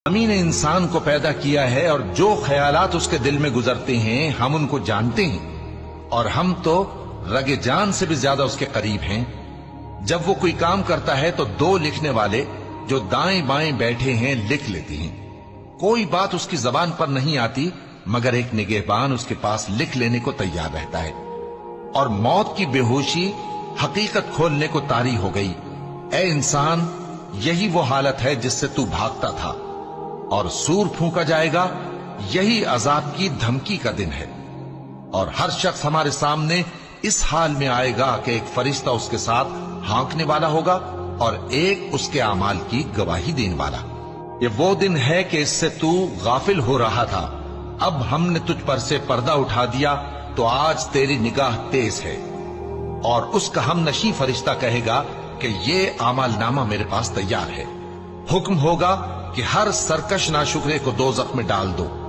امی نے انسان کو پیدا کیا ہے اور جو خیالات اس کے دل میں گزرتے ہیں ہم ان کو جانتے ہیں، اور ہم تو رگ جان سے بھی زیادہ اس کے قریب ہیں۔ جب وہ کوئی کام کرتا ہے تو دو لکھنے والے جو دائیں بائیں بیٹھے ہیں لکھ لیتے ہیں۔ کوئی بات اس کی زبان پر نہیں آتی مگر ایک نگہبان اس کے پاس لکھ لینے کو تیار رہتا ہے۔ اور موت کی بے ہوشی حقیقت کھولنے کو طاری ہو گئی۔ اے انسان، یہی وہ حالت ہے جس سے تو بھاگتا تھا، اور سور پھونکا جائے گا، یہی عذاب کی دھمکی کا دن ہے۔ اور ہر شخص ہمارے سامنے اس حال میں آئے گا کہ ایک فرشتہ اس کے ساتھ ہانکنے والا ہوگا اور ایک اس کے اعمال کی گواہی دینے والا۔ یہ وہ دن ہے کہ اس سے تو غافل ہو رہا تھا، اب ہم نے تجھ پر سے پردہ اٹھا دیا تو آج تیری نگاہ تیز ہے۔ اور اس کا ہم نشیں فرشتہ کہے گا کہ یہ اعمال نامہ میرے پاس تیار ہے۔ حکم ہوگا کہ ہر سرکش ناشکرے کو دوزخ میں ڈال دو۔